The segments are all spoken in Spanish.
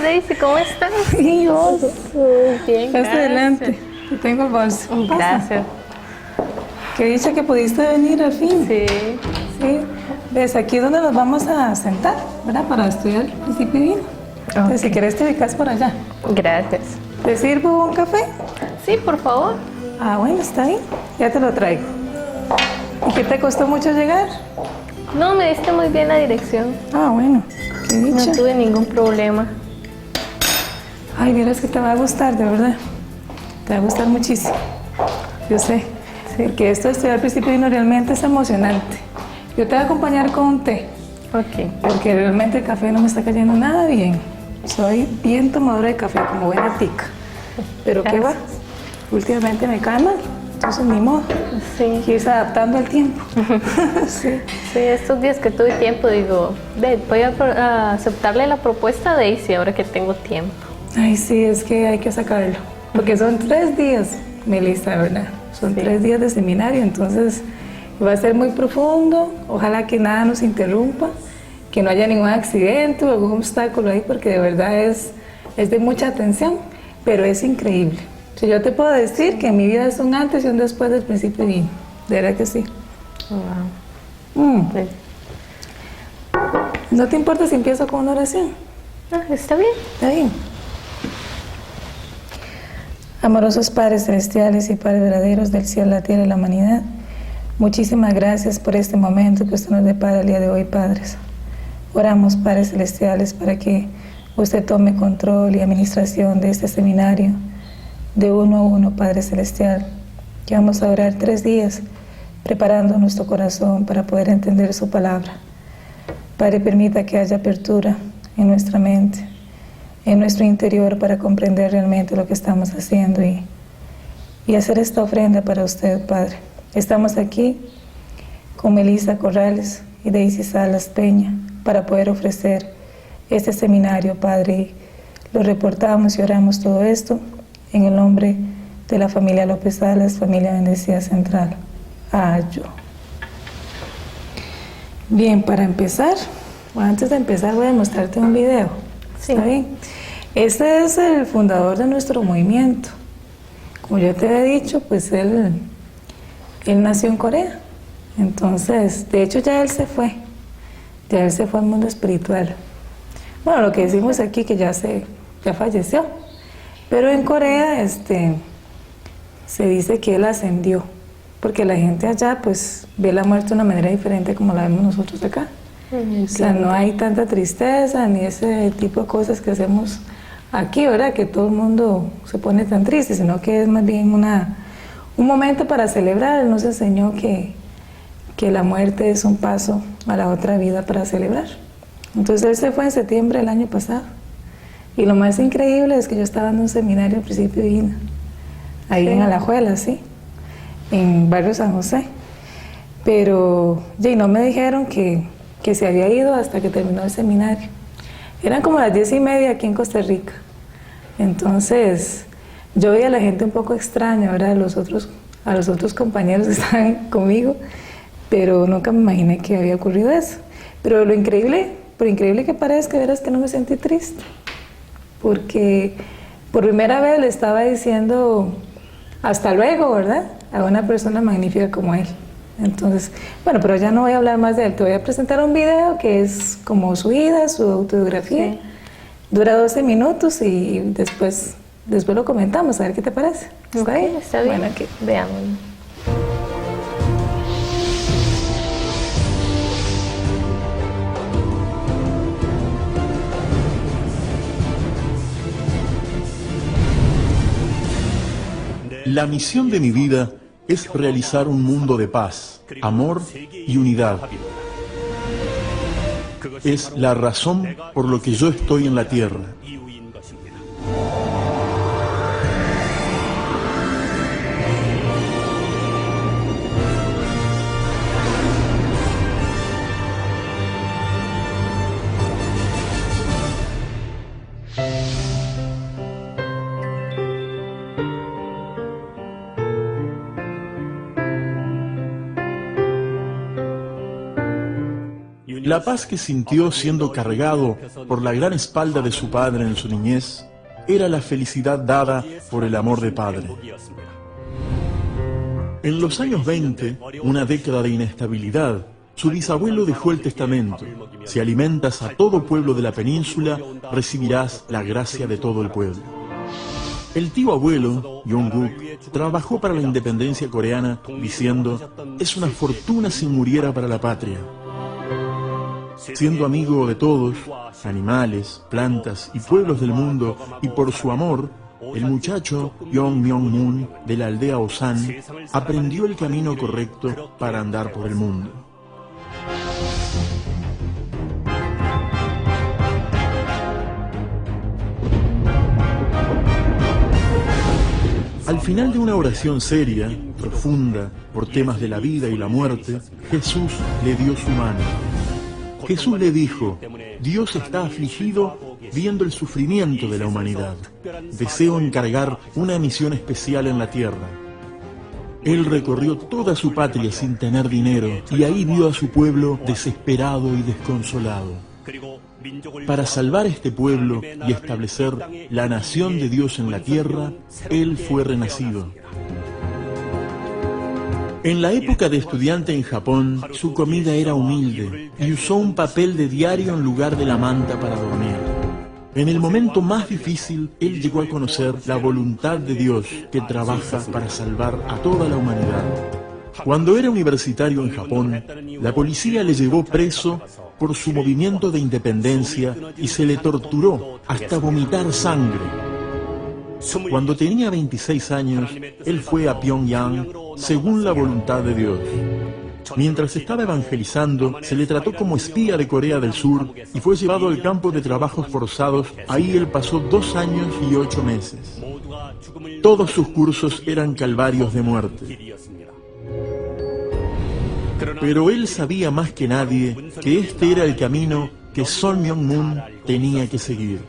Daisy, ¿cómo estás? Sí, vos. Bien, Pasa gracias. adelante. Te tengo el bolso. Pasa. Gracias. Qué dicha que pudiste venir al fin. Sí. Sí. Ves, aquí es donde nos vamos a sentar, ¿verdad? Para estudiar el principio divino. Entonces, si quieres, te ubicas por allá. Gracias. ¿Te sirvo un café? Sí, por favor. Ah, bueno, está bien. Ya te lo traigo. ¿Y qué te costó mucho llegar? No, me diste muy bien la dirección. Ah, bueno. Qué dicha. No tuve ningún problema. Ay, vieras que te va a gustar, de verdad. Te va a gustar muchísimo. Yo sé. Porque esto de estudiar el principio divino realmente es emocionante. Yo te voy a acompañar con un té. Ok. Porque realmente el café no me está cayendo nada bien. Soy bien tomadora de café, como buena tica. Pero ¿qué va? Últimamente me cae mal. Entonces ni modo. Sí. Hay que irse adaptando al tiempo. Sí. Sí, estos días que tuve tiempo, digo, voy a aceptarle la propuesta a Daisy ahora que tengo tiempo. Ay, sí, es que hay que sacarlo. Porque son 3 días, Melissa, ¿verdad? Son 3 días de seminario, entonces va a ser muy profundo. Ojalá que nada nos interrumpa, que no haya ningún accidente o algún obstáculo ahí, porque de verdad es de mucha atención, pero es increíble. Si yo te puedo decir que en mi vida es un antes y un después del principio divino, de verdad que sí. Wow. Sí. ¿No te importa si empiezo con una oración? Ah, está bien. Está bien. Amorosos Padres Celestiales y Padres verdaderos del cielo, la tierra y la humanidad, muchísimas gracias por este momento que usted nos depara el día de hoy, Padres. Oramos, Padres Celestiales, para que usted tome control y administración de este seminario, de uno a uno, Padre Celestial, que vamos a orar 3 días, preparando nuestro corazón para poder entender su palabra. Padre, permita que haya apertura en nuestra mente, en nuestro interior, para comprender realmente lo que estamos haciendo y hacer esta ofrenda para usted, Padre. Estamos aquí con Melissa Corrales y Daisy Salas Peña para poder ofrecer este seminario, Padre. Y lo reportamos y oramos todo esto en el nombre de la familia López Salas, familia Bendecida Central. Ayo. Bien, para empezar, bueno, antes de empezar voy a mostrarte un video. Sí. ¿Está bien? Este es el fundador de nuestro movimiento. Como yo te había dicho, pues él nació en Corea. Entonces, de hecho ya él se fue. Ya él se fue al mundo espiritual. Bueno, lo que decimos aquí que ya falleció. Pero en Corea se dice que él ascendió. Porque la gente allá pues ve la muerte de una manera diferente como la vemos nosotros acá. O sea, no hay tanta tristeza ni ese tipo de cosas que hacemos aquí, ¿verdad? Que todo el mundo se pone tan triste, sino que es más bien un momento para celebrar. Él nos enseñó que la muerte es un paso a la otra vida para celebrar. Entonces él se fue en septiembre del año pasado. Y lo más increíble es que yo estaba dando un seminario al principio divino, ahí en Alajuela, sí, en Barrio San José. Pero no me dijeron que se había ido hasta que terminó el seminario. Eran como las 10:30 aquí en Costa Rica. Entonces, yo veía a la gente un poco extraña, ¿verdad? A los otros compañeros que estaban conmigo, pero nunca me imaginé que había ocurrido eso. Pero lo increíble, por increíble que parezca, verás que no me sentí triste. Porque por primera vez le estaba diciendo hasta luego, ¿verdad? A una persona magnífica como él. Entonces, bueno, pero ya no voy a hablar más de él. Te voy a presentar un video que es como su vida, su autobiografía. Sí. Dura 12 minutos y después lo comentamos, a ver qué te parece. ¿Está bien? Está bien. Bueno, aquí. Veamos. La misión de mi vida es realizar un mundo de paz, amor y unidad. Es la razón por lo que yo estoy en la tierra. La paz que sintió siendo cargado por la gran espalda de su padre en su niñez era la felicidad dada por el amor de padre. En los años 20, una década de inestabilidad, su bisabuelo dejó el testamento: si alimentas a todo pueblo de la península, recibirás la gracia de todo el pueblo. El tío abuelo, Jong-guk, trabajó para la independencia coreana diciendo: es una fortuna si muriera para la patria. Siendo amigo de todos, animales, plantas y pueblos del mundo, y por su amor, el muchacho Yong Myung-moon de la aldea Osan aprendió el camino correcto para andar por el mundo. Al final de una oración seria, profunda, por temas de la vida y la muerte, Jesús le dio su mano. Jesús le dijo: Dios está afligido viendo el sufrimiento de la humanidad. Deseo encargar una misión especial en la tierra. Él recorrió toda su patria sin tener dinero y ahí vio a su pueblo desesperado y desconsolado. Para salvar este pueblo y establecer la nación de Dios en la tierra, Él fue renacido. En la época de estudiante en Japón, su comida era humilde y usó un papel de diario en lugar de la manta para dormir. En el momento más difícil, él llegó a conocer la voluntad de Dios que trabaja para salvar a toda la humanidad. Cuando era universitario en Japón, la policía le llevó preso por su movimiento de independencia y se le torturó hasta vomitar sangre. Cuando tenía 26 años, él fue a Pyongyang según la voluntad de Dios. Mientras estaba evangelizando, se le trató como espía de Corea del Sur y fue llevado al campo de trabajos forzados. Ahí él pasó 2 años y 8 meses. Todos sus cursos eran calvarios de muerte. Pero él sabía más que nadie que este era el camino que Son Myung-moon tenía que seguir.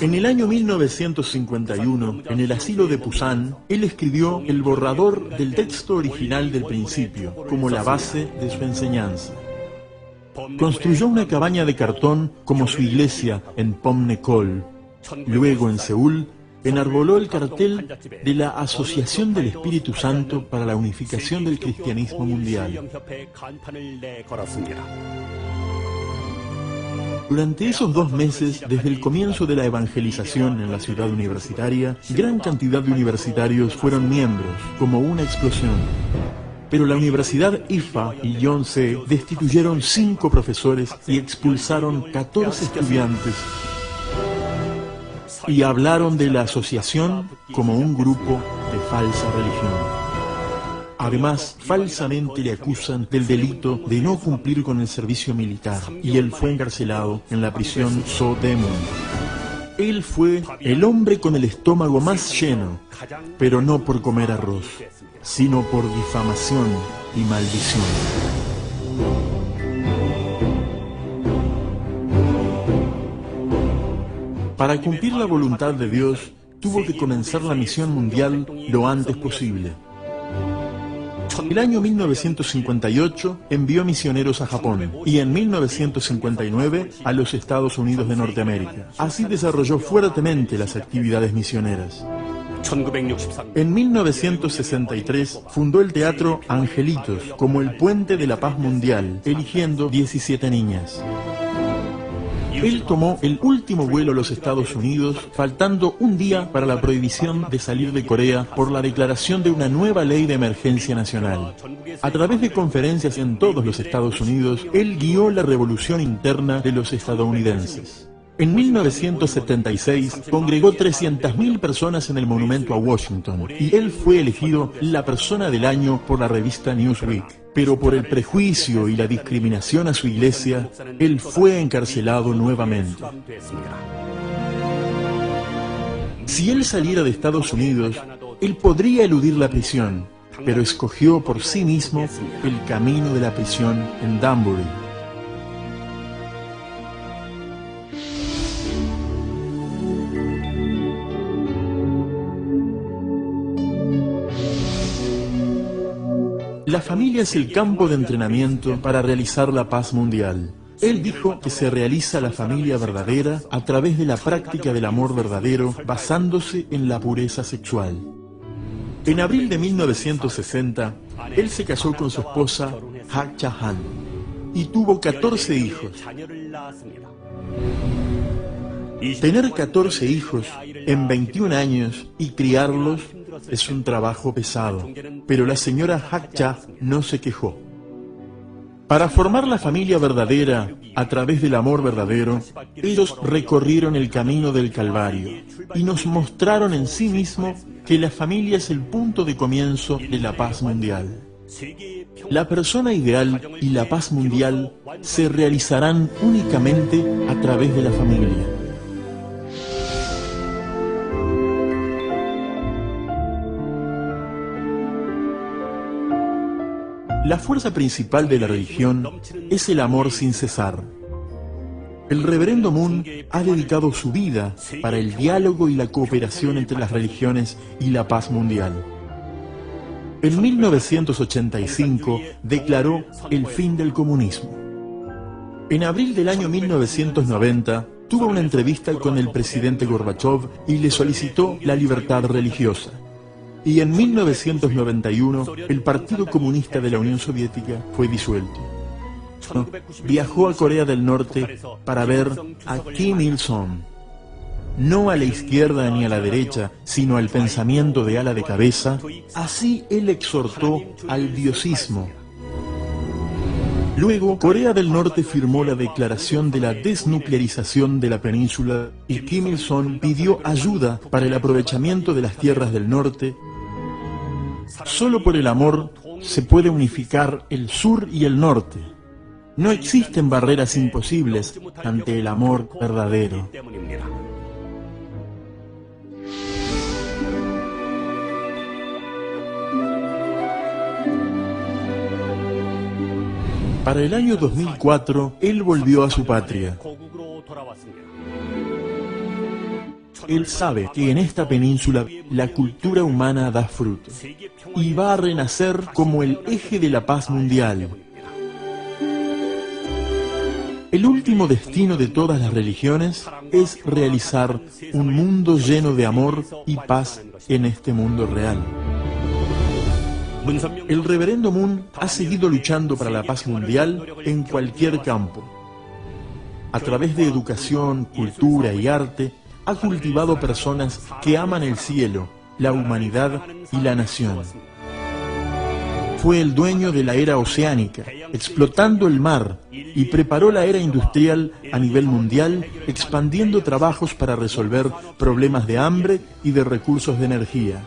En el año 1951, en el asilo de Pusan, él escribió el borrador del texto original del principio, como la base de su enseñanza. Construyó una cabaña de cartón como su iglesia en Pomnekol. Luego, en Seúl, enarboló el cartel de la Asociación del Espíritu Santo para la Unificación del Cristianismo Mundial. Durante esos 2 meses, desde el comienzo de la evangelización en la ciudad universitaria, gran cantidad de universitarios fueron miembros, como una explosión. Pero la Universidad IFA y Yonsei destituyeron 5 profesores y expulsaron 14 estudiantes. Y hablaron de la asociación como un grupo de falsa religión. Además, falsamente le acusan del delito de no cumplir con el servicio militar, y él fue encarcelado en la prisión So-daemun. Él fue el hombre con el estómago más lleno, pero no por comer arroz, sino por difamación y maldición. Para cumplir la voluntad de Dios, tuvo que comenzar la misión mundial lo antes posible. En el año 1958 envió misioneros a Japón y en 1959 a los Estados Unidos de Norteamérica. Así desarrolló fuertemente las actividades misioneras. En 1963 fundó el teatro Angelitos como el puente de la paz mundial, eligiendo 17 niñas. Él tomó el último vuelo a los Estados Unidos, faltando un día para la prohibición de salir de Corea por la declaración de una nueva ley de emergencia nacional. A través de conferencias en todos los Estados Unidos, él guió la revolución interna de los estadounidenses. En 1976 congregó 300.000 personas en el monumento a Washington y él fue elegido la persona del año por la revista Newsweek. Pero por el prejuicio y la discriminación a su iglesia, él fue encarcelado nuevamente. Si él saliera de Estados Unidos, él podría eludir la prisión, pero escogió por sí mismo el camino de la prisión en Danbury. La familia es el campo de entrenamiento para realizar la paz mundial. Él dijo que se realiza la familia verdadera a través de la práctica del amor verdadero basándose en la pureza sexual. En abril de 1960, él se casó con su esposa Ha Cha-han y tuvo 14 hijos. Tener 14 hijos en 21 años y criarlos es un trabajo pesado, pero la señora Ha-cha no se quejó. Para formar la familia verdadera a través del amor verdadero, ellos recorrieron el camino del Calvario y nos mostraron en sí mismo que la familia es el punto de comienzo de la paz mundial. La persona ideal y la paz mundial se realizarán únicamente a través de la familia. La fuerza principal de la religión es el amor sin cesar. El reverendo Moon ha dedicado su vida para el diálogo y la cooperación entre las religiones y la paz mundial. En 1985 declaró el fin del comunismo. En abril del año 1990 tuvo una entrevista con el presidente Gorbachev y le solicitó la libertad religiosa. Y en 1991 el Partido Comunista de la Unión Soviética fue disuelto. Viajó a Corea del Norte para ver a Kim Il-sung, no a la izquierda ni a la derecha, sino al pensamiento de ala de cabeza. Así él exhortó al diosismo. Luego, Corea del Norte firmó la declaración de la desnuclearización de la península y Kim Il-sung pidió ayuda para el aprovechamiento de las tierras del norte. Solo por el amor se puede unificar el sur y el norte. No existen barreras imposibles ante el amor verdadero. Para el año 2004, él volvió a su patria. Él sabe que en esta península la cultura humana da fruto y va a renacer como el eje de la paz mundial. El último destino de todas las religiones es realizar un mundo lleno de amor y paz en este mundo real. El reverendo Moon ha seguido luchando para la paz mundial en cualquier campo. A través de educación, cultura y arte, ha cultivado personas que aman el cielo, la humanidad y la nación. Fue el dueño de la era oceánica, explotando el mar, y preparó la era industrial a nivel mundial, expandiendo trabajos para resolver problemas de hambre y de recursos de energía.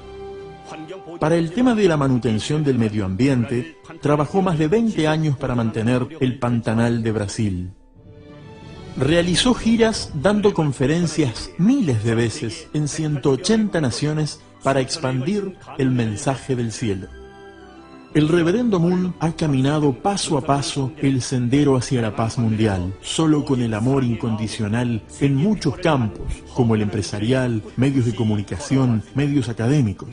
Para el tema de la manutención del medio ambiente, trabajó más de 20 años para mantener el Pantanal de Brasil. Realizó giras dando conferencias miles de veces en 180 naciones para expandir el mensaje del cielo. El reverendo Moon ha caminado paso a paso el sendero hacia la paz mundial, solo con el amor incondicional en muchos campos, como el empresarial, medios de comunicación, medios académicos.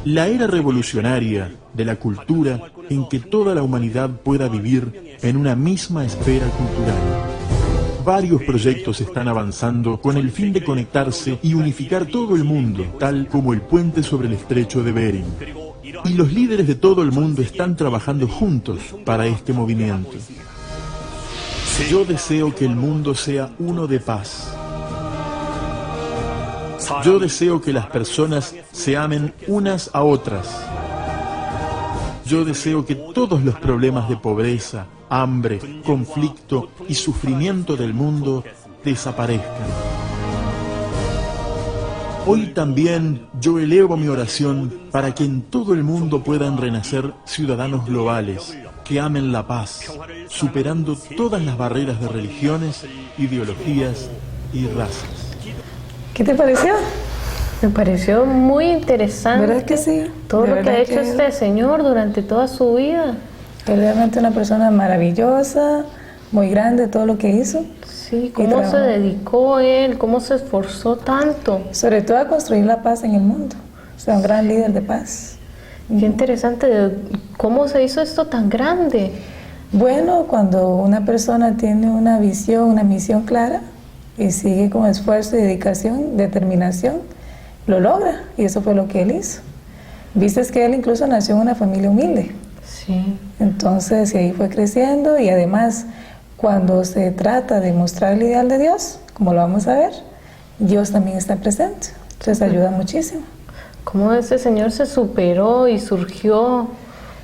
La era revolucionaria de la cultura en que toda la humanidad pueda vivir en una misma esfera cultural. Varios proyectos están avanzando con el fin de conectarse y unificar todo el mundo, tal como el puente sobre el estrecho de Bering. Y los líderes de todo el mundo están trabajando juntos para este movimiento. Yo deseo que el mundo sea uno de paz. Yo deseo que las personas se amen unas a otras. Yo deseo que todos los problemas de pobreza, hambre, conflicto y sufrimiento del mundo desaparezcan. Hoy también yo elevo mi oración para que en todo el mundo puedan renacer ciudadanos globales que amen la paz, superando todas las barreras de religiones, ideologías y razas. ¿Qué te pareció? Me pareció muy interesante. ¿Verdad que sí? Todo De lo que verdad ha hecho este señor durante toda su vida. Es realmente una persona maravillosa, muy grande todo lo que hizo. Sí, cómo se dedicó él, cómo se esforzó tanto. Sobre todo a construir la paz en el mundo. O sea, un gran líder de paz. Qué interesante. ¿Cómo se hizo esto tan grande? Bueno, cuando una persona tiene una visión, una misión clara y sigue con esfuerzo y dedicación, determinación, lo logra. Y eso fue lo que él hizo. Viste que él incluso nació en una familia humilde. Sí. Entonces, y ahí fue creciendo y además, cuando se trata de mostrar el ideal de Dios, como lo vamos a ver, Dios también está presente. Entonces ayuda muchísimo. ¿Cómo ese señor se superó y surgió?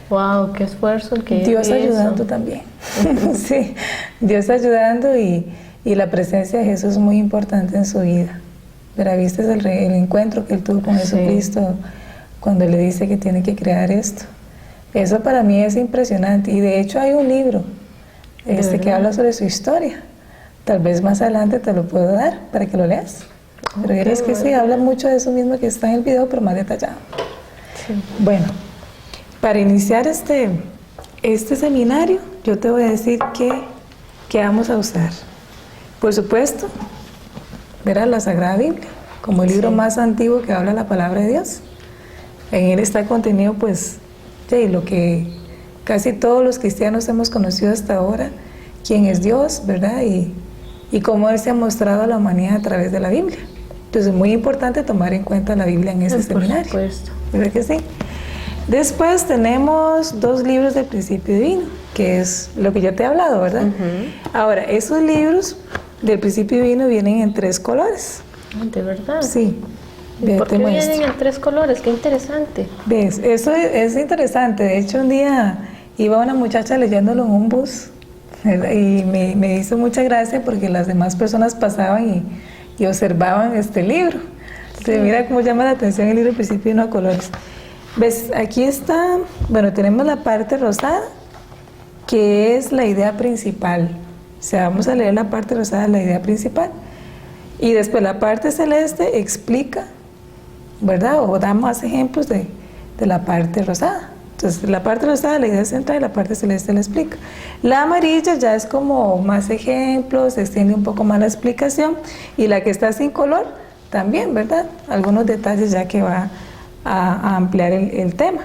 ¡Wow! ¡Qué esfuerzo el que Dios hizo! ayudando también. Sí, Dios ayudando y la presencia de Jesús es muy importante en su vida. Pero viste el encuentro que él tuvo con Jesucristo cuando le dice que tiene que crear esto. Eso para mí es impresionante. Y de hecho hay un libro que habla sobre su historia. Tal vez más adelante te lo puedo dar para que lo leas. Pero verás que sí, habla mucho de eso mismo que está en el video, pero más detallado. Sí. Bueno, para iniciar este seminario, yo te voy a decir qué vamos a usar. Por supuesto, verás la Sagrada Biblia, como el libro más antiguo que habla la palabra de Dios. En él está contenido, pues, lo que casi todos los cristianos hemos conocido hasta ahora, quién es Dios, ¿verdad? Y cómo Él se ha mostrado a la humanidad a través de la Biblia. Entonces es muy importante tomar en cuenta la Biblia en ese seminario. Por supuesto. ¿Verdad que sí? Después tenemos 2 libros del Principio Divino, que es lo que yo te he hablado, ¿verdad? Ahora, esos libros del Principio Divino vienen en 3 colores. ¿De verdad? Sí. ¿Por qué vienen en 3 colores? ¡Qué interesante! ¿Ves? Eso es interesante. De hecho, un día iba una muchacha leyéndolo en un bus, ¿verdad? Y me hizo mucha gracia porque las demás personas pasaban y observaban este libro. Entonces, mira cómo llama la atención el libro Principio Divino a colores. ¿Ves? Aquí está, bueno, tenemos la parte rosada, que es la idea principal. O sea, vamos a leer la parte rosada, la idea principal. Y después la parte celeste explica, ¿verdad? O da más ejemplos de la parte rosada. Entonces, la parte rosada, la idea central, y la parte celeste la explica. La amarilla ya es como más ejemplos, se extiende un poco más la explicación. Y la que está sin color, también, ¿verdad? Algunos detalles ya que va a ampliar el tema.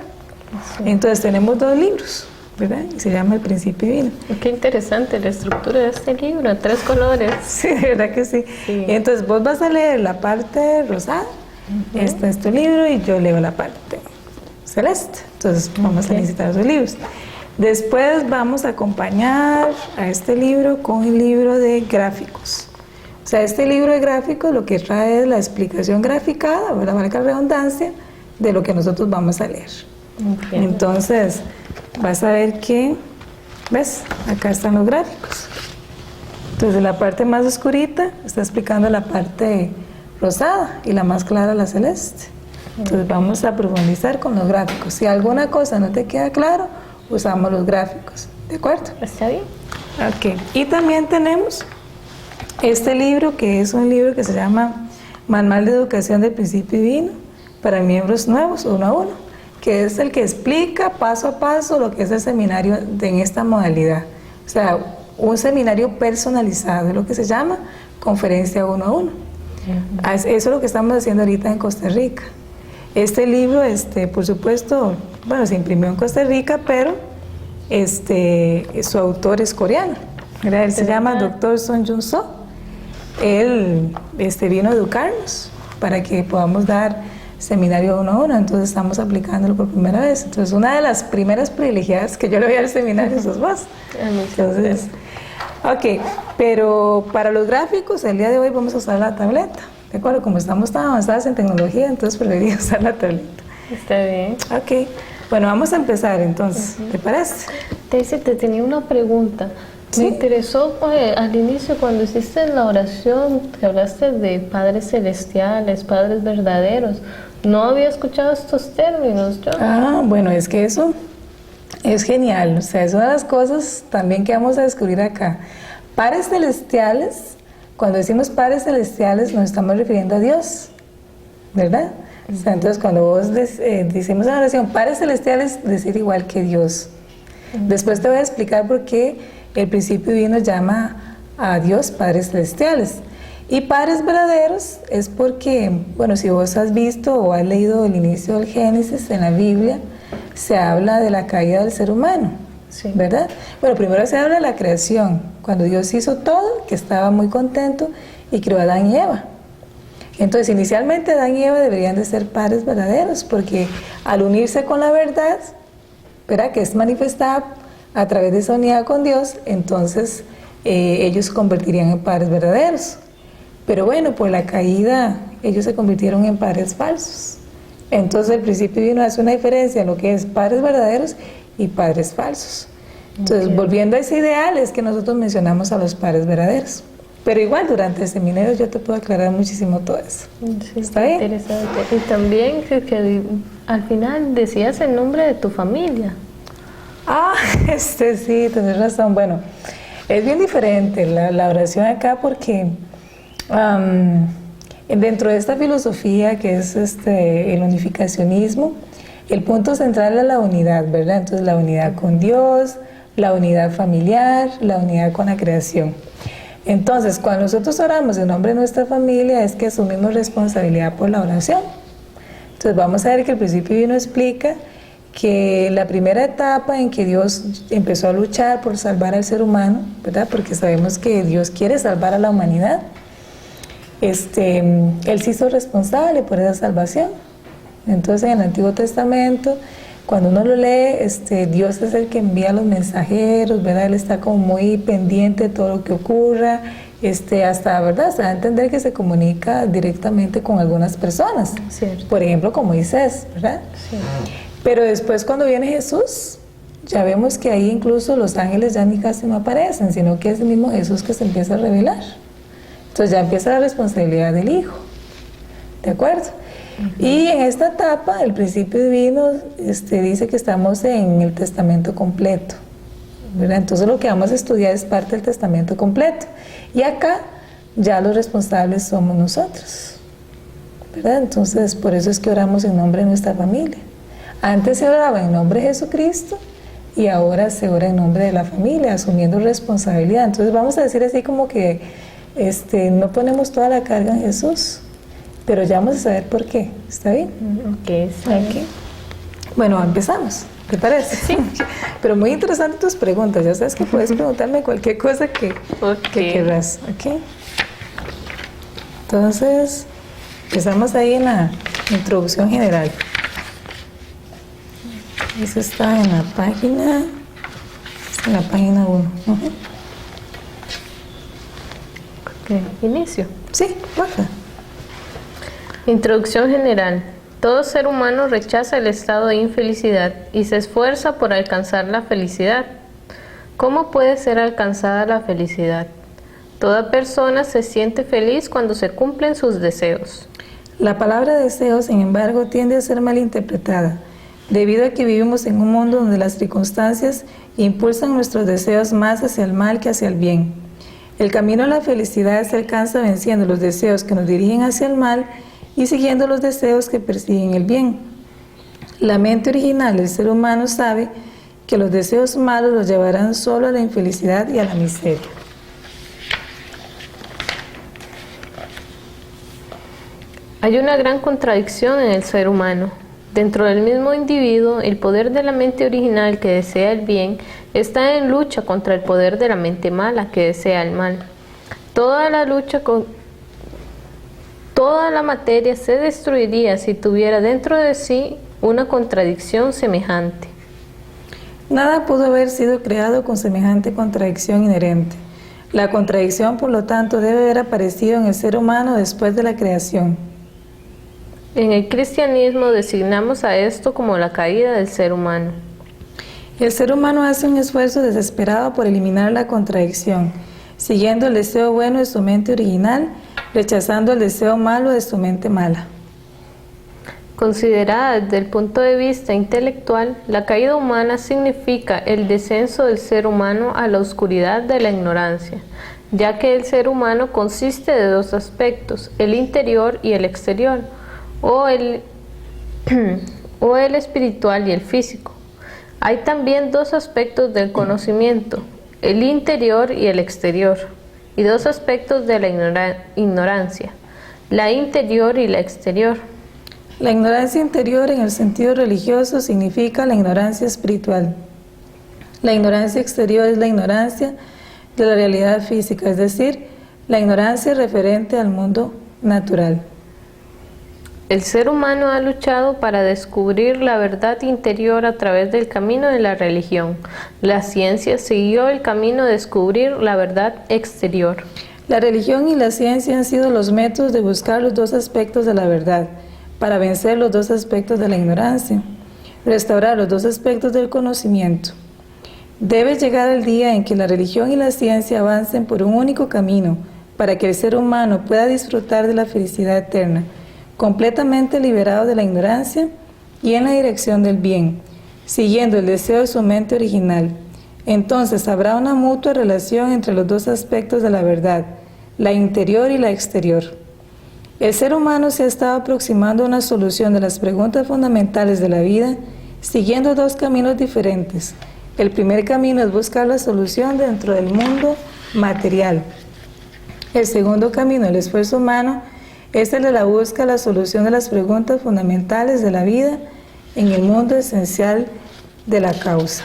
Sí. Entonces, tenemos 2 libros, ¿verdad? Y se llama El Principio Divino. Qué interesante la estructura de este libro, 3 colores. Sí, de verdad que sí. Entonces, vos vas a leer la parte rosada, este es tu libro, y yo leo la parte celeste. Entonces, vamos a necesitar esos libros. Después vamos a acompañar a este libro con el libro de gráficos. O sea, este libro de gráficos lo que trae es la explicación graficada, ¿verdad? Valga la redundancia, de lo que nosotros vamos a leer. Entonces, vas a ver que, ¿ves? Acá están los gráficos. Entonces, la parte más oscurita está explicando la parte rosada y la más clara la celeste. Entonces, vamos a profundizar con los gráficos. Si alguna cosa no te queda claro, usamos los gráficos. ¿De acuerdo? ¿Está bien? Ok. Y también tenemos este libro, que es un libro que se llama Manual de Educación del Principio Divino para miembros nuevos, 1 a 1, que es el que explica paso a paso lo que es el seminario en esta modalidad. O sea, un seminario personalizado, es lo que se llama conferencia 1 a 1. Eso es lo que estamos haciendo ahorita en Costa Rica. Este libro, por supuesto, bueno, se imprimió en Costa Rica, pero su autor es coreano. Él se llama Dr. Son Jun So. Él vino a educarnos para que podamos dar seminario 1 a 1, entonces estamos aplicándolo por primera vez. Entonces, una de las primeras privilegiadas que yo le voy al seminario sos vos. Entonces, ok, pero para los gráficos, el día de hoy vamos a usar la tableta. ¿De acuerdo? Como estamos tan avanzadas en tecnología, entonces preferiría usar la tableta. Está bien. Ok, bueno, vamos a empezar entonces, ¿te parece? Daisy, te tenía una pregunta. ¿Sí? Me interesó al inicio cuando hiciste la oración, que hablaste de padres celestiales, padres verdaderos. No había escuchado estos términos yo. Bueno, es que eso es genial. O sea, es una de las cosas también que vamos a descubrir acá. Padres celestiales, cuando decimos padres celestiales nos estamos refiriendo a Dios, ¿verdad? O sea, entonces cuando vos decimos en la oración padres celestiales, decir igual que Dios. Después te voy a explicar por qué el Principio Divino llama a Dios padres celestiales. Y padres verdaderos es porque, bueno, si vos has visto o has leído el inicio del Génesis en la Biblia, se habla de la caída del ser humano, Sí. ¿verdad? Bueno, primero se habla de la creación, cuando Dios hizo todo, que estaba muy contento y creó a Adán y Eva. Entonces, inicialmente Adán y Eva deberían de ser padres verdaderos, porque al unirse con la verdad, ¿verdad?, que es manifestada a través de esa unidad con Dios, entonces ellos se convertirían en padres verdaderos. Pero bueno, por la caída, ellos se convirtieron en padres falsos. Entonces, el principio divino hace una diferencia en lo que es padres verdaderos y padres falsos. Entonces, volviendo a ese ideal, es que nosotros mencionamos a los padres verdaderos. Pero igual, durante el seminario yo te puedo aclarar muchísimo todo eso. Sí, ¿Está bien? interesante. Y también que al final decías el nombre de tu familia. Ah, sí, tenés razón. Bueno, es bien diferente la oración acá porque dentro de esta filosofía que es el unificacionismo, el punto central es la unidad, ¿verdad? Entonces la unidad con Dios, la unidad familiar, la unidad con la creación. Entonces, cuando nosotros oramos en nombre de nuestra familia, es que asumimos responsabilidad por la oración. Entonces, vamos a ver que el principio divino explica que la primera etapa en que Dios empezó a luchar por salvar al ser humano, ¿verdad? Porque sabemos que Dios quiere salvar a la humanidad. Él se hizo responsable por esa salvación. Entonces, en el Antiguo Testamento, cuando uno lo lee, Dios es el que envía los mensajeros, ¿verdad? Él está como muy pendiente de todo lo que ocurra, hasta, ¿verdad? Hasta entender que se comunica directamente con algunas personas. Cierto. Por ejemplo, con Moisés, ¿verdad? Sí. Pero después, cuando viene Jesús, ya vemos que ahí incluso los ángeles ya ni casi no aparecen, sino que es el mismo Jesús que se empieza a revelar. Entonces ya empieza la responsabilidad del Hijo. ¿De acuerdo? Y en esta etapa, el principio divino dice que estamos en el testamento completo, ¿verdad? Entonces lo que vamos a estudiar es parte del testamento completo. Y acá ya los responsables somos nosotros, ¿verdad? Entonces por eso es que oramos en nombre de nuestra familia. Antes se oraba en nombre de Jesucristo y ahora se ora en nombre de la familia, asumiendo responsabilidad. Entonces vamos a decir así como que no ponemos toda la carga en Jesús, pero ya vamos a saber por qué. ¿Está bien? Ok, sí. Bueno, empezamos. ¿Te parece? Sí. Pero muy interesantes tus preguntas. Ya sabes que puedes preguntarme cualquier cosa que querrás. ¿Ok? Entonces, empezamos ahí en la introducción general. Eso está en la página 1. Ok, inicio. Sí, porfa. Introducción general. Todo ser humano rechaza el estado de infelicidad y se esfuerza por alcanzar la felicidad. ¿Cómo puede ser alcanzada la felicidad? Toda persona se siente feliz cuando se cumplen sus deseos. La palabra deseo, sin embargo, tiende a ser malinterpretada, debido a que vivimos en un mundo donde las circunstancias impulsan nuestros deseos más hacia el mal que hacia el bien. El camino a la felicidad se alcanza venciendo los deseos que nos dirigen hacia el mal y siguiendo los deseos que persiguen el bien. La mente original del ser humano sabe que los deseos malos los llevarán solo a la infelicidad y a la miseria. Hay una gran contradicción en el ser humano. Dentro del mismo individuo, el poder de la mente original que desea el bien está en lucha contra el poder de la mente mala que desea el mal. Toda la materia se destruiría si tuviera dentro de sí una contradicción semejante. Nada pudo haber sido creado con semejante contradicción inherente. La contradicción, por lo tanto, debe haber aparecido en el ser humano después de la creación. En el cristianismo designamos a esto como la caída del ser humano. El ser humano hace un esfuerzo desesperado por eliminar la contradicción, siguiendo el deseo bueno de su mente original, rechazando el deseo malo de su mente mala. Considerada desde el punto de vista intelectual, la caída humana significa el descenso del ser humano a la oscuridad de la ignorancia, ya que el ser humano consiste de dos aspectos, el interior y el exterior, o el espiritual y el físico. Hay también dos aspectos del conocimiento, el interior y el exterior, y dos aspectos de la ignorancia, la interior y la exterior. La ignorancia interior en el sentido religioso significa la ignorancia espiritual. La ignorancia exterior es la ignorancia de la realidad física, es decir, la ignorancia referente al mundo natural. El ser humano ha luchado para descubrir la verdad interior a través del camino de la religión. La ciencia siguió el camino de descubrir la verdad exterior. La religión y la ciencia han sido los métodos de buscar los dos aspectos de la verdad, para vencer los dos aspectos de la ignorancia, restaurar los dos aspectos del conocimiento. Debe llegar el día en que la religión y la ciencia avancen por un único camino, para que el ser humano pueda disfrutar de la felicidad eterna, completamente liberado de la ignorancia y en la dirección del bien, siguiendo el deseo de su mente original. Entonces habrá una mutua relación entre los dos aspectos de la verdad, la interior y la exterior. El ser humano se ha estado aproximando a una solución de las preguntas fundamentales de la vida, siguiendo dos caminos diferentes. El primer camino es buscar la solución dentro del mundo material. El segundo camino, el esfuerzo humano, es el de la búsqueda de la solución de las preguntas fundamentales de la vida en el mundo esencial de la causa.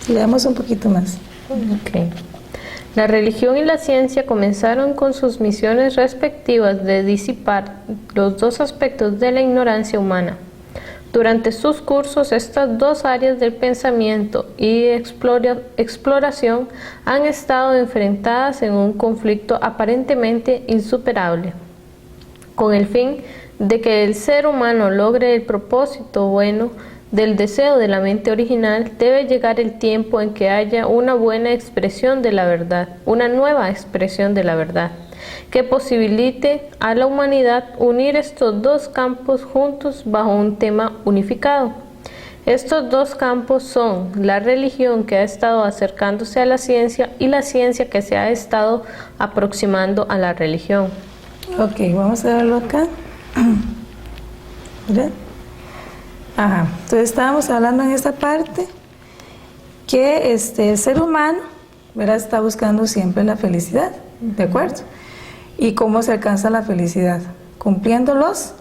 Leamos un poquito más. Okay. La religión y la ciencia comenzaron con sus misiones respectivas de disipar los dos aspectos de la ignorancia humana. Durante sus cursos, estas dos áreas del pensamiento y exploración han estado enfrentadas en un conflicto aparentemente insuperable, con el fin de que el ser humano logre el propósito bueno del deseo de la mente original. Debe llegar el tiempo en que haya una buena expresión de la verdad, una nueva expresión de la verdad, que posibilite a la humanidad unir estos dos campos juntos bajo un tema unificado. Estos dos campos son la religión, que ha estado acercándose a la ciencia, y la ciencia, que se ha estado aproximando a la religión. Ok, vamos a verlo acá. ¿Verdad? Ajá, entonces estábamos hablando en esta parte que el ser humano, ¿verdad?, está buscando siempre la felicidad, ¿de acuerdo? ¿Y cómo se alcanza la felicidad? Cumpliendo los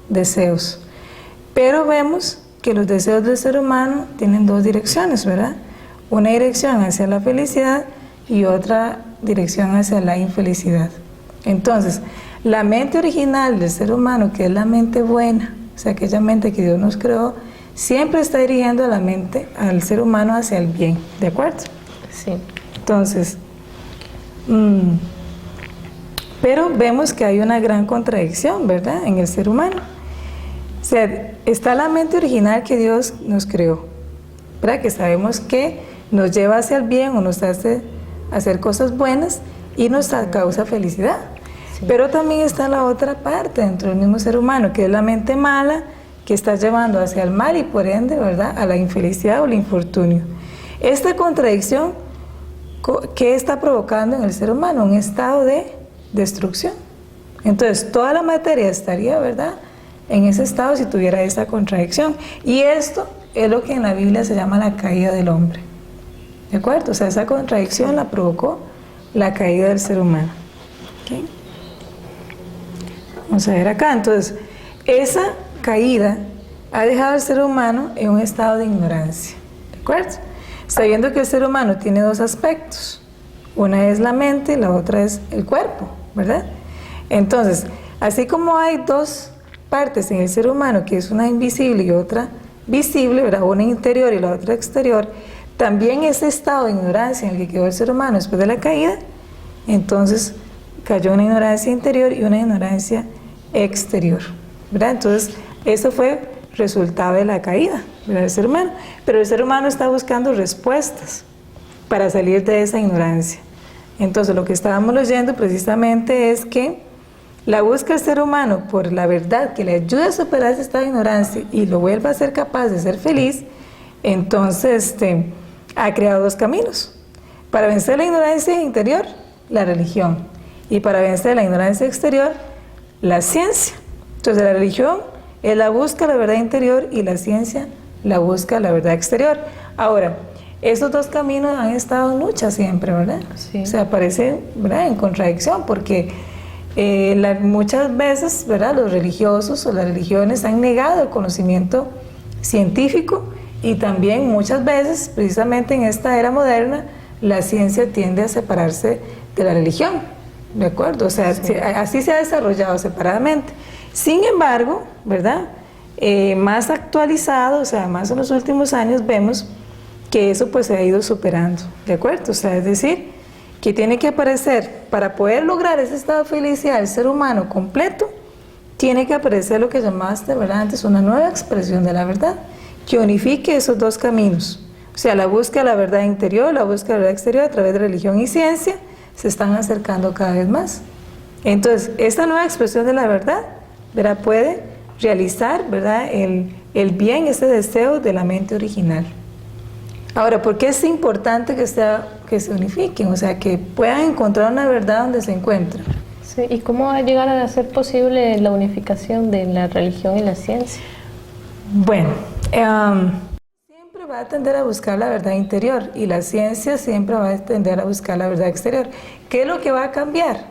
deseos. Pero vemos que los deseos del ser humano tienen dos direcciones, ¿verdad? Una dirección hacia la felicidad y otra dirección hacia la infelicidad. Entonces, la mente original del ser humano, que es la mente buena, o sea, aquella mente que Dios nos creó, siempre está dirigiendo a la mente, al ser humano, hacia el bien, ¿de acuerdo? Sí. Entonces, pero vemos que hay una gran contradicción, ¿verdad?, en el ser humano. O sea, está la mente original que Dios nos creó, ¿verdad?, que sabemos que nos lleva hacia el bien o nos hace hacer cosas buenas y nos causa felicidad. Sí. Pero también está la otra parte dentro del mismo ser humano, que es la mente mala, que está llevando hacia el mal y por ende, ¿verdad?, a la infelicidad o el infortunio. Esta contradicción, ¿qué está provocando en el ser humano? Un estado de destrucción. Entonces, toda la materia estaría, ¿verdad?, en ese estado si tuviera esa contradicción. Y esto es lo que en la Biblia se llama la caída del hombre. ¿De acuerdo? O sea, esa contradicción la provocó la caída del ser humano. ¿Okay? Vamos a ver acá. Entonces, esa caída ha dejado al ser humano en un estado de ignorancia. ¿De acuerdo? Sabiendo que el ser humano tiene dos aspectos. Una es la mente y la otra es el cuerpo, ¿verdad? Entonces, así como hay dos partes en el ser humano, que es una invisible y otra visible, ¿verdad?, una interior y la otra exterior, también ese estado de ignorancia en el que quedó el ser humano después de la caída, entonces cayó una ignorancia interior y una ignorancia exterior, ¿verdad? Entonces, eso fue resultado de la caída, ¿verdad?, del ser humano. Pero el ser humano está buscando respuestas para salir de esa ignorancia. Entonces, lo que estábamos leyendo precisamente es que la búsqueda del ser humano por la verdad que le ayude a superar ese estado de ignorancia y lo vuelva a ser capaz de ser feliz, entonces ha creado dos caminos. Para vencer la ignorancia interior, la religión. Y para vencer la ignorancia exterior, la ciencia. Entonces, la religión es la búsqueda de la verdad interior y la ciencia la búsqueda de la verdad exterior. Ahora, esos dos caminos han estado en lucha siempre, ¿verdad? Sí. O sea, parece, ¿verdad?, en contradicción, porque Muchas veces, ¿verdad?, los religiosos o las religiones han negado el conocimiento científico, y también muchas veces, precisamente en esta era moderna, la ciencia tiende a separarse de la religión, ¿de acuerdo? O sea, sí, así se ha desarrollado separadamente. Sin embargo, ¿verdad?, más actualizado, o sea, más en los últimos años, vemos que eso pues se ha ido superando, ¿de acuerdo? O sea, es decir, que tiene que aparecer, para poder lograr ese estado de felicidad del ser humano completo, tiene que aparecer lo que llamaste, ¿verdad?, antes, una nueva expresión de la verdad, que unifique esos dos caminos. O sea, la búsqueda de la verdad interior, la búsqueda de la verdad exterior a través de religión y ciencia, se están acercando cada vez más. Entonces, esta nueva expresión de la verdad, ¿verdad?, puede realizar, ¿verdad?, el bien, ese deseo de la mente original. Ahora, ¿por qué es importante que se unifiquen? O sea, que puedan encontrar una verdad donde se encuentran. Sí, ¿y cómo va a llegar a ser posible la unificación de la religión y la ciencia? Bueno, siempre va a tender a buscar la verdad interior, y la ciencia siempre va a tender a buscar la verdad exterior. ¿Qué es lo que va a cambiar?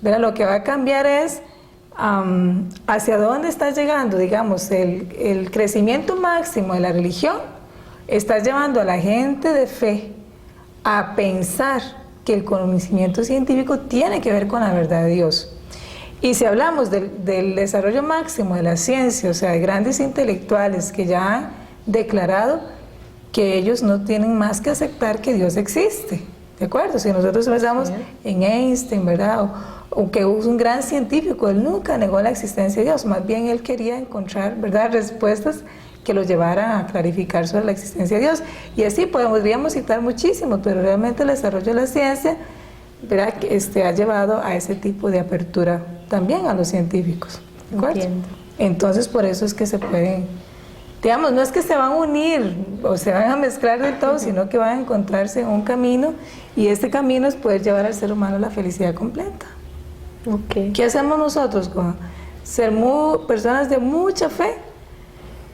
¿Verdad? Lo que va a cambiar es hacia dónde está llegando, digamos, el crecimiento máximo de la religión. Está llevando a la gente de fe a pensar que el conocimiento científico tiene que ver con la verdad de Dios. Y si hablamos del desarrollo máximo de la ciencia, o sea, de grandes intelectuales que ya han declarado que ellos no tienen más que aceptar que Dios existe, ¿de acuerdo? Si nosotros pensamos en Einstein, ¿verdad?, o que es un gran científico, él nunca negó la existencia de Dios, más bien él quería encontrar, ¿verdad?, respuestas que los llevaran a clarificar sobre la existencia de Dios. Y así podríamos citar muchísimos, pero realmente el desarrollo de la ciencia, ¿verdad?, ha llevado a ese tipo de apertura también a los científicos, ¿de acuerdo? Entiendo. Entonces, por eso es que se pueden, digamos, no es que se van a unir o se van a mezclar del todo, sino que van a encontrarse en un camino, y este camino es poder llevar al ser humano a la felicidad completa. Okay. ¿Qué hacemos nosotros con ser personas de mucha fe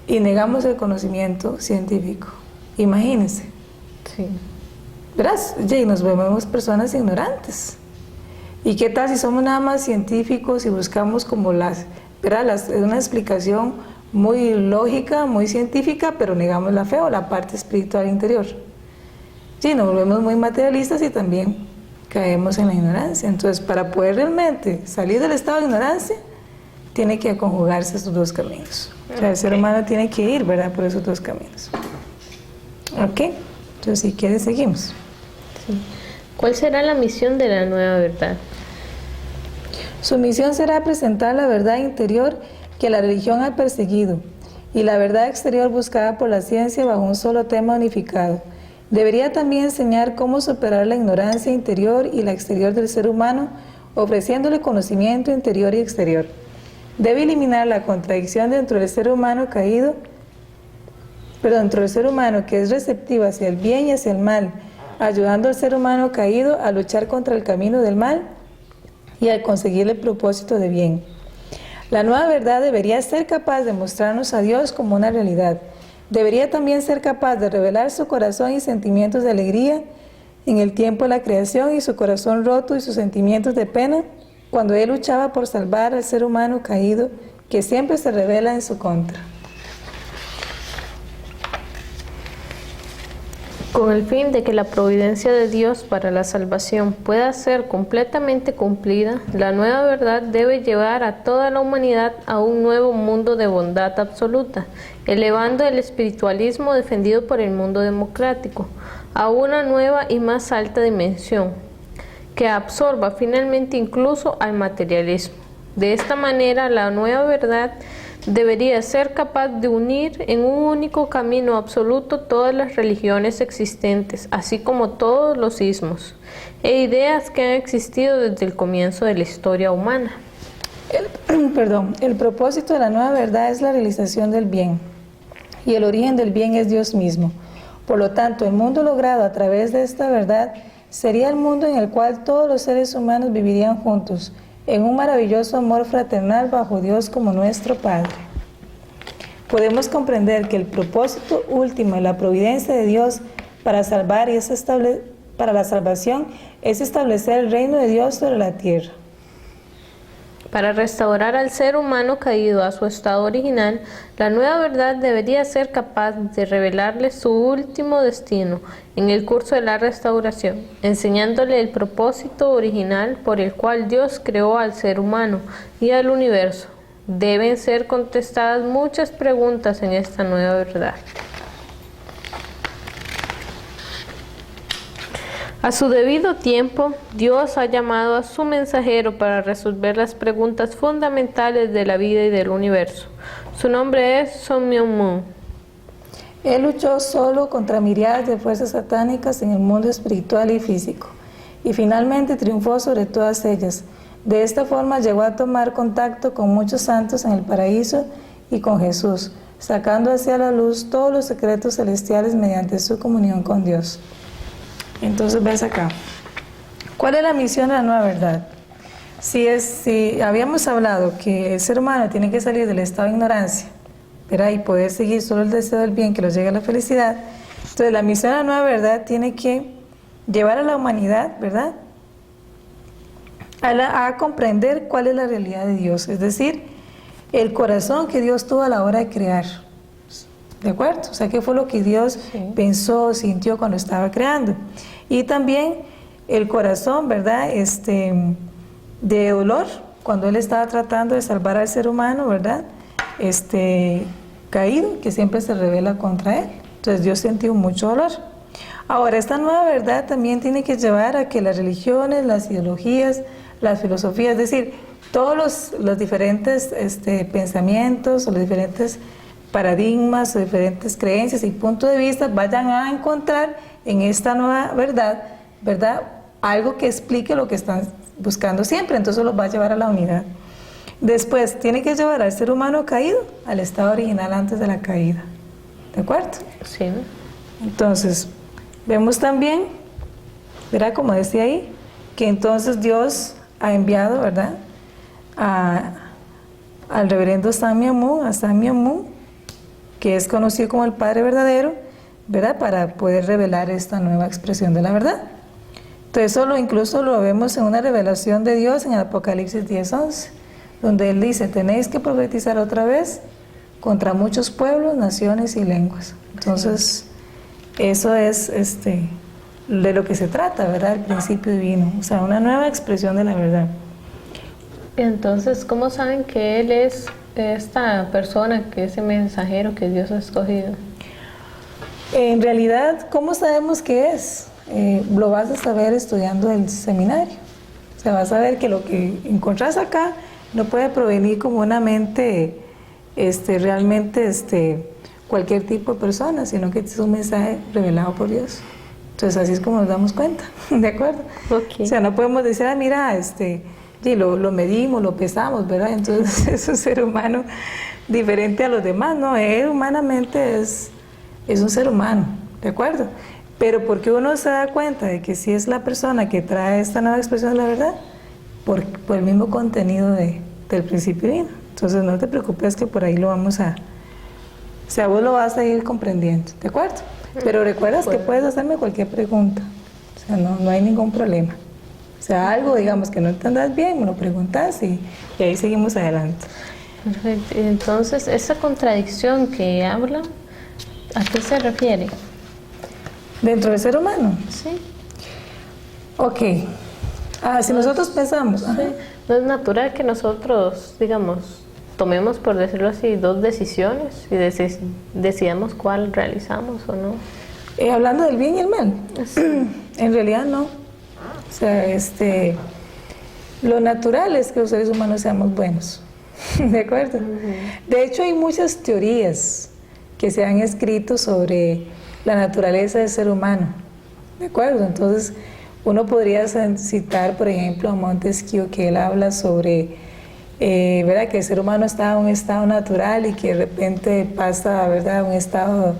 y negamos el conocimiento científico? Imagínense. Sí. ¿Verás? Y nos vemos personas ignorantes. ¿Y qué tal si somos nada más científicos y buscamos como una explicación muy lógica, muy científica, pero negamos la fe o la parte espiritual interior? Sí, nos volvemos muy materialistas y también caemos en la ignorancia. Entonces, para poder realmente salir del estado de ignorancia, tiene que conjugarse esos dos caminos. O sea, el ser humano tiene que ir, ¿verdad?, por esos dos caminos. ¿Ok? Entonces, si quieres, seguimos. Sí. ¿Cuál será la misión de la nueva verdad? Su misión será presentar la verdad interior que la religión ha perseguido y la verdad exterior buscada por la ciencia bajo un solo tema unificado. Debería también enseñar cómo superar la ignorancia interior y la exterior del ser humano, ofreciéndole conocimiento interior y exterior. Debe eliminar la contradicción dentro del ser humano dentro del ser humano que es receptivo hacia el bien y hacia el mal, ayudando al ser humano caído a luchar contra el camino del mal y a conseguir el propósito de bien. La nueva verdad debería ser capaz de mostrarnos a Dios como una realidad. Debería también ser capaz de revelar su corazón y sentimientos de alegría en el tiempo de la creación, y su corazón roto y sus sentimientos de pena cuando Él luchaba por salvar al ser humano caído que siempre se revela en su contra. Con el fin de que la providencia de Dios para la salvación pueda ser completamente cumplida, la nueva verdad debe llevar a toda la humanidad a un nuevo mundo de bondad absoluta, elevando el espiritualismo defendido por el mundo democrático a una nueva y más alta dimensión, que absorba finalmente incluso al materialismo. De esta manera, la nueva verdad debería ser capaz de unir en un único camino absoluto todas las religiones existentes, así como todos los ismos e ideas que han existido desde el comienzo de la historia humana. El propósito de la nueva verdad es la realización del bien, y el origen del bien es Dios mismo. Por lo tanto, el mundo logrado a través de esta verdad sería el mundo en el cual todos los seres humanos vivirían juntos, en un maravilloso amor fraternal bajo Dios como nuestro Padre. Podemos comprender que el propósito último de la providencia de Dios para salvar y para la salvación es establecer el reino de Dios sobre la tierra. Para restaurar al ser humano caído a su estado original, la nueva verdad debería ser capaz de revelarle su último destino en el curso de la restauración, enseñándole el propósito original por el cual Dios creó al ser humano y al universo. Deben ser contestadas muchas preguntas en esta nueva verdad. A su debido tiempo, Dios ha llamado a su mensajero para resolver las preguntas fundamentales de la vida y del universo. Su nombre es Sun Myung Moon. Él luchó solo contra miriadas de fuerzas satánicas en el mundo espiritual y físico, y finalmente triunfó sobre todas ellas. De esta forma llegó a tomar contacto con muchos santos en el paraíso y con Jesús, sacando hacia la luz todos los secretos celestiales mediante su comunión con Dios. Entonces ves acá, ¿cuál es la misión de la nueva verdad? Si habíamos hablado que el ser humano tiene que salir del estado de ignorancia, ¿verdad? Y poder seguir solo el deseo del bien que los llegue a la felicidad, entonces la misión de la nueva verdad tiene que llevar a la humanidad, ¿verdad?, a comprender cuál es la realidad de Dios, es decir, el corazón que Dios tuvo a la hora de crear. ¿De acuerdo? O sea, ¿qué fue lo que Dios pensó, sintió cuando estaba creando? Y también el corazón, ¿verdad?, de dolor, cuando Él estaba tratando de salvar al ser humano, ¿verdad?, caído, que siempre se revela contra Él. Entonces Dios sintió mucho dolor. Ahora, esta nueva verdad también tiene que llevar a que las religiones, las ideologías, las filosofías, es decir, todos los diferentes pensamientos o los diferentes paradigmas o diferentes creencias y puntos de vista vayan a encontrar en esta nueva verdad, algo que explique lo que están buscando siempre, entonces los va a llevar a la unidad. Después, tiene que llevar al ser humano caído al estado original antes de la caída, ¿de acuerdo? Sí. Entonces, vemos también, ¿verdad?, como decía ahí, que entonces Dios ha enviado, ¿verdad?, al reverendo Sun Myung Moon, que es conocido como el Padre Verdadero, ¿verdad?, para poder revelar esta nueva expresión de la verdad. Entonces eso incluso lo vemos en una revelación de Dios en el Apocalipsis 10:11, donde Él dice, tenéis que profetizar otra vez contra muchos pueblos, naciones y lenguas. Entonces eso es de lo que se trata, ¿verdad?, el principio divino, o sea, una nueva expresión de la verdad. Entonces, ¿cómo saben que Él es esta persona, que ese mensajero que Dios ha escogido? En realidad, ¿cómo sabemos qué es? Lo vas a saber estudiando el seminario. O sea, vas a ver que lo que encontrás acá no puede provenir como una mente realmente cualquier tipo de persona, sino que es un mensaje revelado por Dios. Entonces así es como nos damos cuenta, ¿de acuerdo? Okay. O sea, no podemos decir, mira, lo medimos, lo pesamos, ¿verdad? Entonces es un ser humano diferente a los demás, ¿no? Él humanamente es un ser humano, ¿de acuerdo? Pero porque uno se da cuenta de que sí es la persona que trae esta nueva expresión de la verdad, por el mismo contenido del principio divino. Entonces no te preocupes que por ahí lo vamos a... O sea, vos lo vas a ir comprendiendo, ¿de acuerdo? Pero recuerdas que puedes hacerme cualquier pregunta, o sea, no hay ningún problema. O sea, algo, digamos, que no entendas bien, me lo preguntas y ahí seguimos adelante. Perfecto. Entonces, esa contradicción que habla, ¿a qué se refiere? ¿Dentro del ser humano? Sí. Ok. Si nosotros pensamos... Sí. No es natural que nosotros, digamos, tomemos, por decirlo así, dos decisiones y decidamos cuál realizamos o no. Hablando del bien y el mal. Sí. En realidad no. O sea, lo natural es que los seres humanos seamos buenos. ¿De acuerdo? De hecho, hay muchas teorías que se han escrito sobre la naturaleza del ser humano. ¿De acuerdo? Entonces, uno podría citar, por ejemplo, a Montesquieu, que él habla sobre, ¿verdad?, que el ser humano está en un estado natural y que de repente pasa, ¿verdad?, a un estado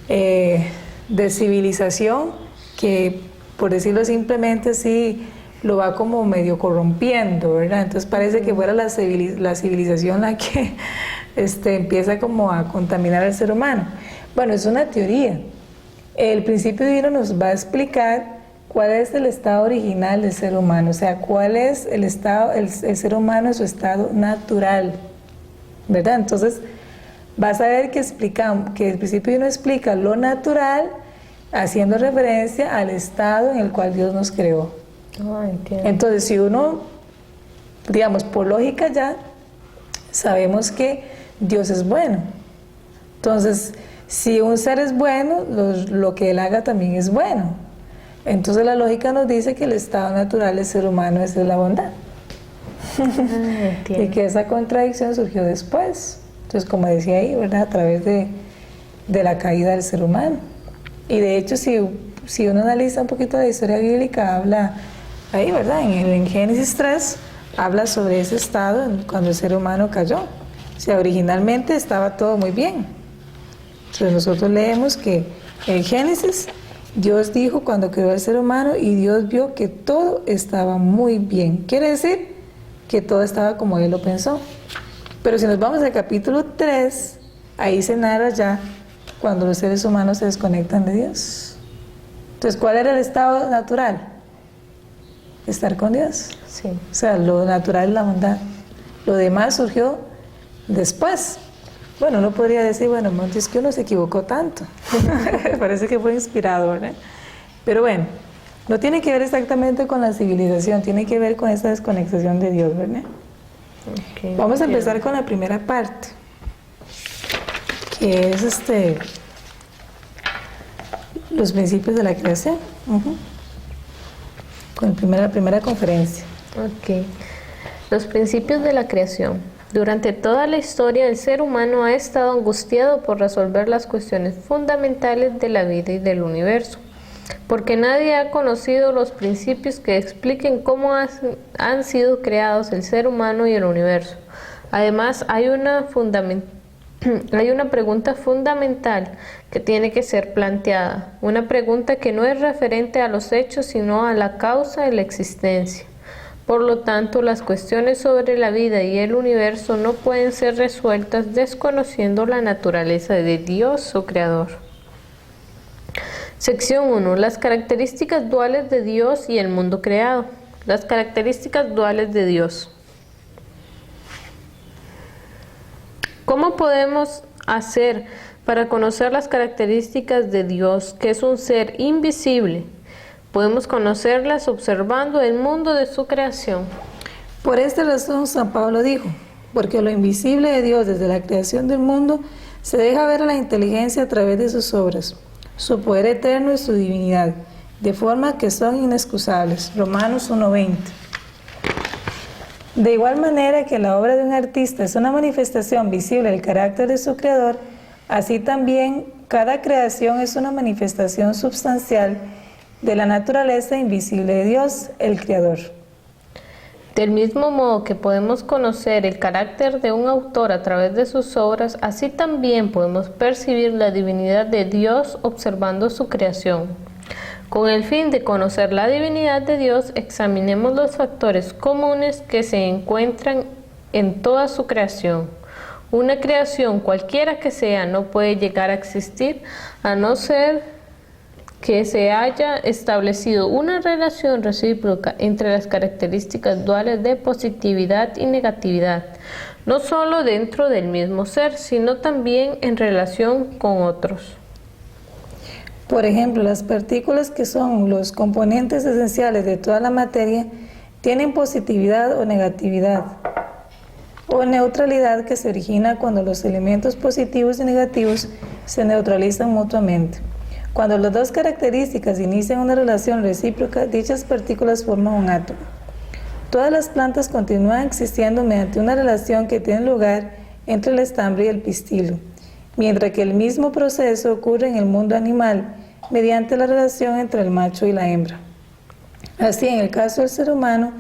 de civilización que, por decirlo simplemente así, lo va como medio corrompiendo, ¿verdad? Entonces parece que fuera la civilización la que empieza como a contaminar al ser humano. Bueno, es una teoría. El principio divino nos va a explicar cuál es el estado original del ser humano, o sea, cuál es el estado, el ser humano en su estado natural, ¿verdad? Entonces, vas a ver que el principio uno explica lo natural, haciendo referencia al estado en el cual Dios nos creó. Entiendo. Entonces, si uno, digamos, por lógica ya, sabemos que Dios es bueno. Entonces, si un ser es bueno, lo que él haga también es bueno. Entonces la lógica nos dice que el estado natural del ser humano es de la bondad. Y que esa contradicción surgió después. Entonces, como decía ahí, ¿verdad? A través de la caída del ser humano. Y de hecho, si uno analiza un poquito la historia bíblica, habla ahí, ¿verdad? En Génesis 3, habla sobre ese estado cuando el ser humano cayó. O sea, originalmente estaba todo muy bien. Entonces nosotros leemos que en Génesis, Dios dijo cuando creó al ser humano y Dios vio que todo estaba muy bien. Quiere decir que todo estaba como Él lo pensó. Pero si nos vamos al capítulo 3, ahí se narra ya cuando los seres humanos se desconectan de Dios. Entonces, ¿cuál era el estado natural? Estar con Dios. Sí. O sea, lo natural es la bondad. Lo demás surgió después. Bueno, uno podría decir, bueno, Montesquieu no se equivocó tanto. Parece que fue inspirado, ¿verdad? Pero bueno, no tiene que ver exactamente con la civilización, tiene que ver con esa desconexión de Dios, ¿verdad? Okay, vamos a empezar con la primera parte, que es los principios de la creación. Con la primera conferencia. Ok. Los principios de la creación. Durante toda la historia, el ser humano ha estado angustiado por resolver las cuestiones fundamentales de la vida y del universo, porque nadie ha conocido los principios que expliquen cómo han sido creados el ser humano y el universo. Además, hay una pregunta fundamental que tiene que ser planteada, una pregunta que no es referente a los hechos, sino a la causa de la existencia. Por lo tanto, las cuestiones sobre la vida y el universo no pueden ser resueltas desconociendo la naturaleza de Dios, su creador. Sección 1. Las características duales de Dios y el mundo creado. Las características duales de Dios. ¿Cómo podemos hacer para conocer las características de Dios, que es un ser invisible? Podemos conocerlas observando el mundo de su creación. Por esta razón, San Pablo dijo, porque lo invisible de Dios desde la creación del mundo se deja ver a la inteligencia a través de sus obras, su poder eterno y su divinidad, de forma que son inexcusables. Romanos 1:20. De igual manera que la obra de un artista es una manifestación visible del carácter de su creador, así también cada creación es una manifestación substancial de la naturaleza invisible de Dios, el creador. Del mismo modo que podemos conocer el carácter de un autor a través de sus obras, así también podemos percibir la divinidad de Dios observando su creación. Con el fin de conocer la divinidad de Dios, examinemos los factores comunes que se encuentran en toda su creación. Una creación, cualquiera que sea, no puede llegar a existir a no ser que se haya establecido una relación recíproca entre las características duales de positividad y negatividad, no solo dentro del mismo ser, sino también en relación con otros. Por ejemplo, las partículas, que son los componentes esenciales de toda la materia, tienen positividad o negatividad, o neutralidad, que se origina cuando los elementos positivos y negativos se neutralizan mutuamente. Cuando las dos características inician una relación recíproca, dichas partículas forman un átomo. Todas las plantas continúan existiendo mediante una relación que tiene lugar entre el estambre y el pistilo, mientras que el mismo proceso ocurre en el mundo animal mediante la relación entre el macho y la hembra. Así, en el caso del ser humano,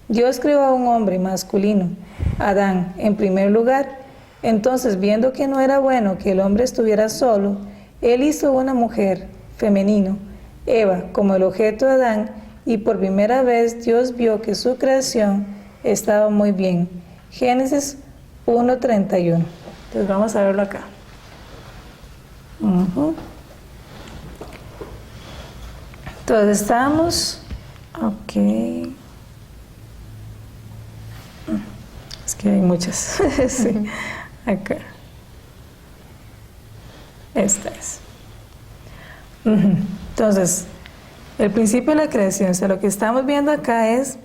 Dios creó a un hombre masculino, Adán, en primer lugar. Entonces, viendo que no era bueno que el hombre estuviera solo, Él hizo una mujer, femenino, Eva, como el objeto de Adán, y por primera vez Dios vio que su creación estaba muy bien. Génesis 1:31. Entonces vamos a verlo acá. Entonces estamos, ok, es que hay muchas, sí, acá, esta es. Entonces, el principio de la creación, o sea, lo que estamos viendo acá es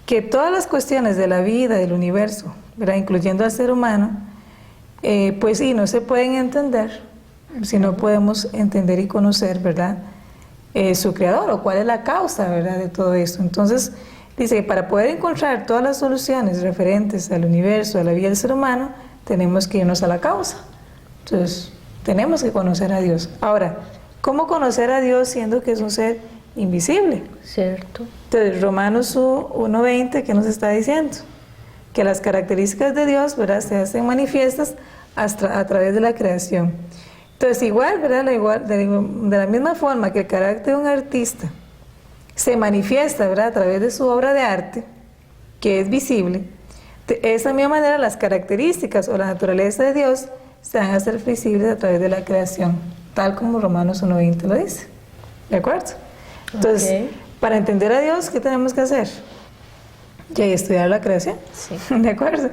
que todas las cuestiones de la vida, del universo, ¿verdad?, incluyendo al ser humano, pues sí, no se pueden entender si no podemos entender y conocer, ¿verdad?, su creador, o cuál es la causa, ¿verdad?, de todo esto. Entonces, dice que para poder encontrar todas las soluciones referentes al universo, a la vida del ser humano, tenemos que irnos a la causa. Entonces, tenemos que conocer a Dios. Ahora, ¿cómo conocer a Dios siendo que es un ser invisible? Cierto. Entonces, Romanos 1:20, ¿qué nos está diciendo? Que las características de Dios, ¿verdad?, se hacen manifiestas a través de la creación. Entonces, igual, ¿verdad?, de la misma forma que el carácter de un artista se manifiesta, ¿verdad?, a través de su obra de arte, que es visible, de esa misma manera las características o la naturaleza de Dios se van a hacer visibles a través de la creación, tal como Romanos 1:20 lo dice. ¿De acuerdo? Entonces, para entender a Dios, ¿qué tenemos que hacer? Ya estudiar la creación. Sí. ¿De acuerdo?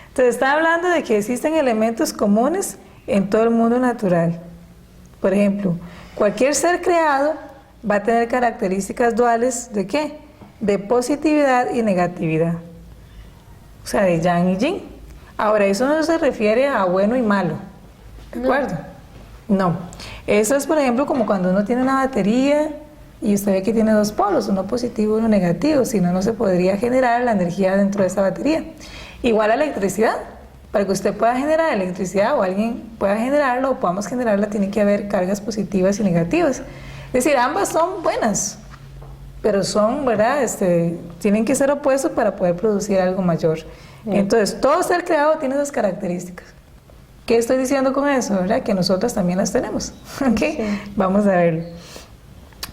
Entonces, está hablando de que existen elementos comunes en todo el mundo natural. Por ejemplo, cualquier ser creado va a tener características duales ¿de qué? De positividad y negatividad. O sea, de yang y yin. Ahora, eso no se refiere a bueno y malo. ¿De acuerdo? No. Eso es, por ejemplo, como cuando uno tiene una batería y usted ve que tiene dos polos, uno positivo y uno negativo, si no, no se podría generar la energía dentro de esa batería. Igual la electricidad. Para que usted pueda generar electricidad o alguien pueda generarlo o podamos generarla, tiene que haber cargas positivas y negativas. Es decir, ambas son buenas, pero son, ¿verdad?, tienen que ser opuestos para poder producir algo mayor. Entonces, todo ser creado tiene esas características. ¿Qué estoy diciendo con eso? ¿Verdad? Que nosotros también las tenemos. ¿Okay? Sí. Vamos a verlo.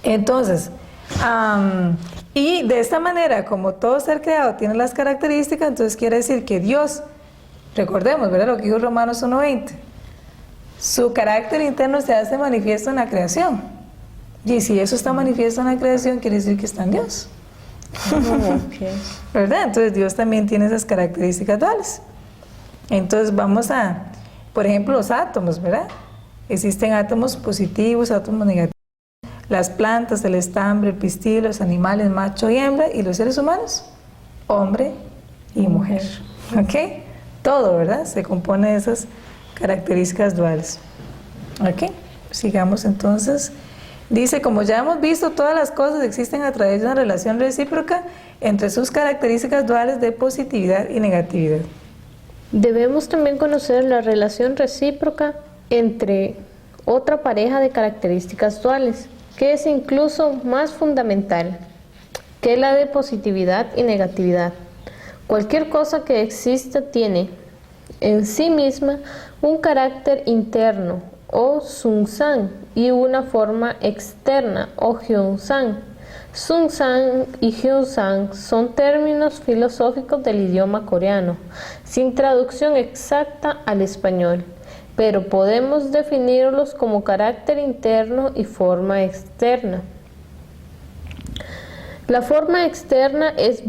Entonces, y de esta manera, como todo ser creado tiene las características, entonces quiere decir que Dios, recordemos, ¿verdad?, lo que dijo Romanos 1:20, su carácter interno se hace manifiesto en la creación. Y si eso está manifiesto en la creación, quiere decir que está en Dios. ¿Verdad? Entonces Dios también tiene esas características duales. Entonces vamos a, por ejemplo, los átomos, ¿verdad? Existen átomos positivos, átomos negativos. Las plantas, el estambre, el pistil, los animales, macho y hembra, y los seres humanos, hombre y mujer. ¿Ok? Todo, ¿verdad?, se compone de esas características duales. ¿Ok? Sigamos entonces. Dice, como ya hemos visto, todas las cosas existen a través de una relación recíproca entre sus características duales de positividad y negatividad. Debemos también conocer la relación recíproca entre otra pareja de características duales, que es incluso más fundamental que la de positividad y negatividad. Cualquier cosa que exista tiene en sí misma un carácter interno o Sung-san y una forma externa o Hyun-san. Sung-san y Hyun-san son términos filosóficos del idioma coreano, sin traducción exacta al español, pero podemos definirlos como carácter interno y forma externa. La forma externa es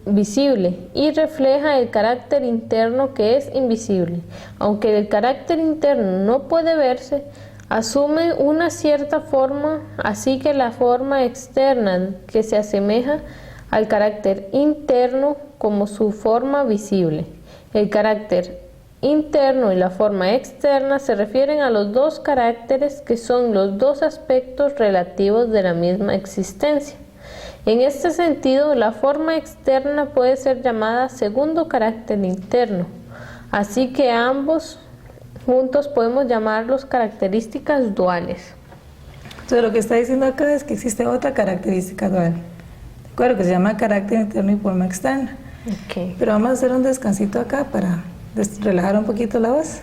visible y refleja el carácter interno que es invisible. Aunque el carácter interno no puede verse, asume una cierta forma, así que la forma externa que se asemeja al carácter interno como su forma visible. El carácter interno y la forma externa se refieren a los dos caracteres que son los dos aspectos relativos de la misma existencia. En este sentido, la forma externa puede ser llamada segundo carácter interno, así que ambos juntos podemos llamarlos características duales. Entonces lo que está diciendo acá es que existe otra característica dual, ¿de acuerdo?, que se llama carácter interno y forma externa. Okay. Pero vamos a hacer un descansito acá para relajar un poquito la voz.